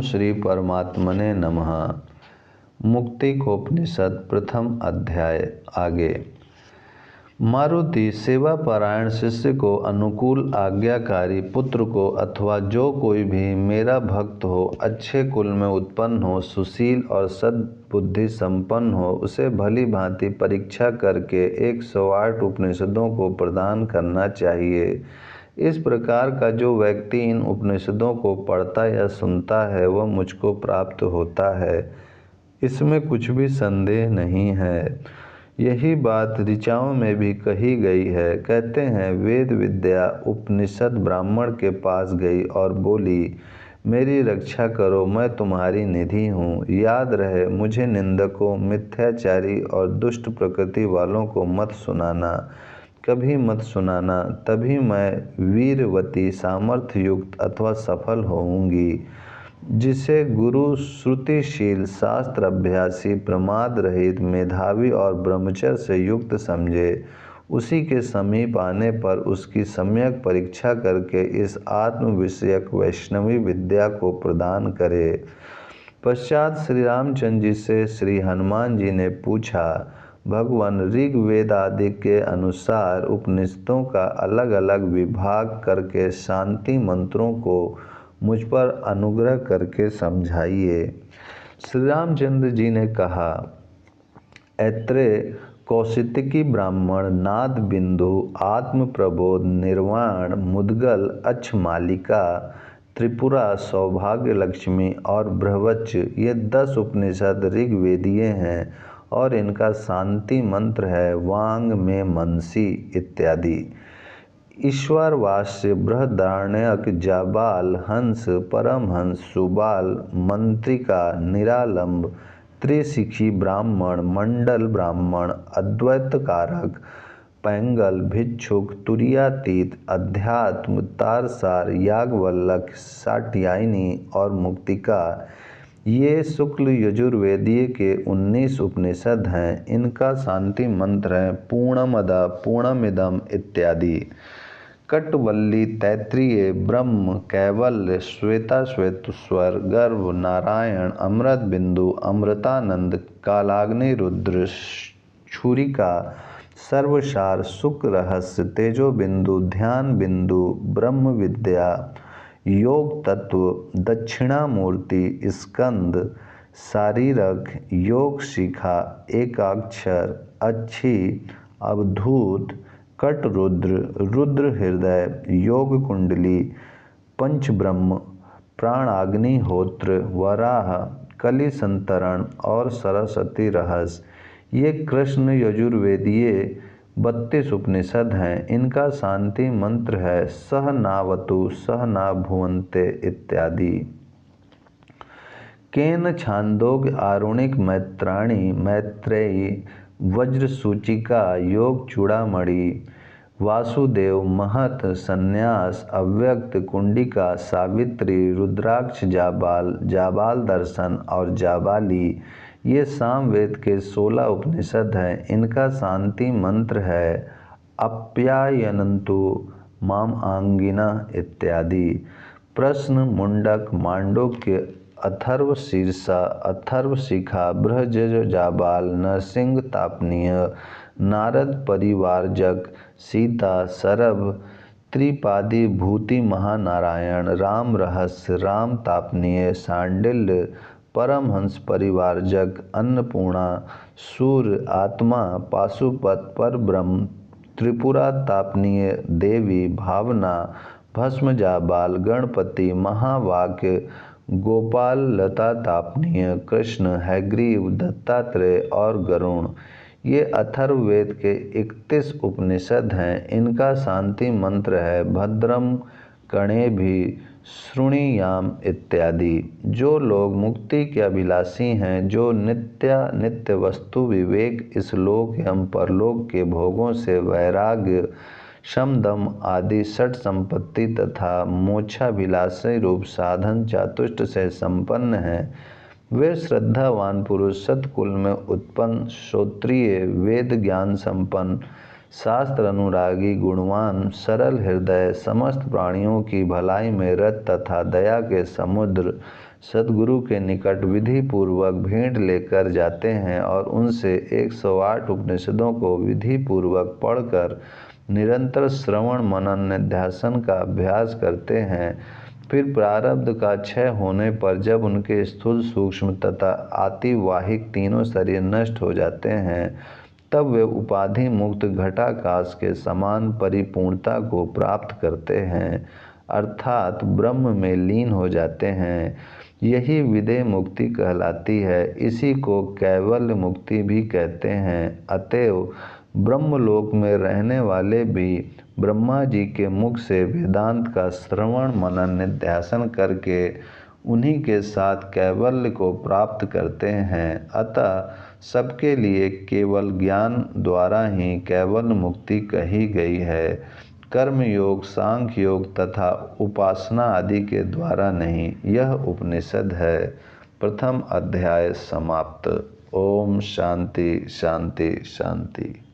श्री परमात्मने नमः। मुक्तिकोपनिषद प्रथम अध्याय। आगे। मारुति सेवापरायण शिष्य को अनुकूल आज्ञाकारी पुत्र को अथवा जो कोई भी मेरा भक्त हो, अच्छे कुल में उत्पन्न हो, सुशील और सद्बुद्धि संपन्न हो, उसे भली भांति परीक्षा करके 108 उपनिषदों को प्रदान करना चाहिए। इस प्रकार का जो व्यक्ति इन उपनिषदों को पढ़ता या सुनता है वह मुझको प्राप्त होता है, इसमें कुछ भी संदेह नहीं है। यही बात ऋचाओं में भी कही गई है। कहते हैं, वेद विद्या उपनिषद ब्राह्मण के पास गई और बोली, मेरी रक्षा करो, मैं तुम्हारी निधि हूँ। याद रहे, मुझे निंदकों, मिथ्याचारी और दुष्ट प्रकृति वालों को मत सुनाना, कभी मत सुनाना, तभी मैं वीरवती, सामर्थ्य युक्त अथवा सफल होऊंगी। जिसे गुरु श्रुतिशील, शास्त्र अभ्यासी, प्रमाद रहित, मेधावी और ब्रह्मचर्य से युक्त समझे, उसी के समीप आने पर उसकी सम्यक परीक्षा करके इस आत्म विषयक वैष्णवी विद्या को प्रदान करे। पश्चात श्री रामचंद्र जी से श्री हनुमान जी ने पूछा, भगवान, ऋग्वेद आदि के अनुसार उपनिषदों का अलग अलग विभाग करके शांति मंत्रों को मुझ पर अनुग्रह करके समझाइए। श्री रामचंद्र जी ने कहा, ऐत्रेय, कौशितकी ब्राह्मण, नाद बिंदु, आत्म प्रबोध, निर्वाण, मुद्गल, अच्छमालिका, त्रिपुरा, सौभाग्य लक्ष्मी और बृहवच, ये 10 उपनिषद ऋग्वेदीय हैं और इनका शांति मंत्र है वांग में मनसी इत्यादि। ईश्वरवास्य, बृहदारण्यक, जाबाल, हंस, परमहंस, सुबाल, मंत्रिका, निरालंब, त्रिशिखी ब्राह्मण, मंडल ब्राह्मण, अद्वैतकारक, पैंगल, भिक्षुक, तुरीयातीत, अध्यात्म, तारसार, याज्ञवल्क्य, साट्यायनी और मुक्तिका, ये शुक्ल यजुर्वेदीय के 19 उपनिषद हैं। इनका शांति मंत्र है पूर्णमद पूर्णमिदम् इत्यादि। कटवल्ली, तैत्तिरीय, ब्रह्म, कैवल्य, श्वेताश्वेतस्वर, गर्भ, नारायण, अमृत बिंदु, अमृतानंद, कालाग्नि, रुद्र, छुरिका, सर्वसार, सुख रहस्य, तेजो बिंदु, ध्यान बिंदु, ब्रह्म विद्या, योग तत्व, दक्षिणामूर्ति, स्कंद, शारीरक, योग शिखा, एकाक्षर, अच्छी, अवधूत, कट रुद्र, रुद्र हृदय, योग कुंडली, पंचब्रह्म, प्राणाग्निहोत्र, वराह, कलि संतरण और सरस्वती रहस्य, ये कृष्ण यजुर्वेदीय 32 उपनिषद हैं। इनका शांति मंत्र है सह नावतु सह ना भुवन्ते इत्यादि। केन, छांदोग्य, आरुणिक, मैत्राणी, मैत्रेयी, वज्रसूचिका, योग चूड़ामणि, वासुदेव, महत, संन्यास, अव्यक्त, कुंडिका, सावित्री, रुद्राक्ष, जाबाल, जाबाल दर्शन और जाबाली, ये सामवेद के 16 उपनिषद हैं। इनका शांति मंत्र है आप्यायन्तु माम आंगिनः इत्यादि। प्रश्न, मुंडक, मांडुक्य, अथर्व शीर्षा, अथर्व शिखा, बृहजज, जाबाल, नरसिंह तापनीय, नारद परिवारजक, सीता, सरभ, त्रिपादी, भूति महानारायण, राम रहस्य, राम तापनीय, सांडिल्य, परमहंस परिवारजक, अन्नपूर्णा, सूर्य, आत्मा, पाशुपत, परब्रह्म, त्रिपुरा तापनीय, देवी, भावना, भस्म, जाबाल, गणपति, महावाक्य, गोपाल, लता तापनीय, कृष्ण, हैग्रीव, दत्तात्रेय और गरुण, ये अथर्ववेद के 31 उपनिषद हैं। इनका शांति मंत्र है भद्रम कर्णे भी शृणुयाम इत्यादि। जो लोग मुक्ति के अभिलाषी हैं, जो नित्य वस्तु विवेक, इस लोक एवं परलोक के भोगों से वैराग्य, शमदम आदि षट संपत्ति तथा मोक्षाभिलाषी रूप साधन चातुष्ट से संपन्न हैं, वे श्रद्धावान पुरुष, सत्कुल में उत्पन्न, श्रोत्रिय, वेद ज्ञान संपन्न, शास्त्र अनुरागी, गुणवान, सरल हृदय, समस्त प्राणियों की भलाई में रत तथा दया के समुद्र, सद्गुरु के निकट विधि पूर्वक भेंट लेकर जाते हैं और उनसे 108 उपनिषदों को विधि पूर्वक पढ़कर निरंतर श्रवण मनन निध्यासन का अभ्यास करते हैं। फिर प्रारब्ध का क्षय होने पर जब उनके स्थूल सूक्ष्म तथा आतिवाहिक तीनों शरीर नष्ट हो जाते हैं, तब वे उपाधि मुक्त घटाकाश के समान परिपूर्णता को प्राप्त करते हैं, अर्थात ब्रह्म में लीन हो जाते हैं। यही विदेह मुक्ति कहलाती है। इसी को कैवल्य मुक्ति भी कहते हैं। अतएव ब्रह्मलोक में रहने वाले भी ब्रह्मा जी के मुख से वेदांत का श्रवण मनन निध्यासन करके उन्हीं के साथ कैवल्य को प्राप्त करते हैं। अतः सबके लिए केवल ज्ञान द्वारा ही कैवल्य मुक्ति कही गई है, कर्म योग, सांख्य योग तथा उपासना आदि के द्वारा नहीं। यह उपनिषद है। प्रथम अध्याय समाप्त। ओम शांति शांति शांति।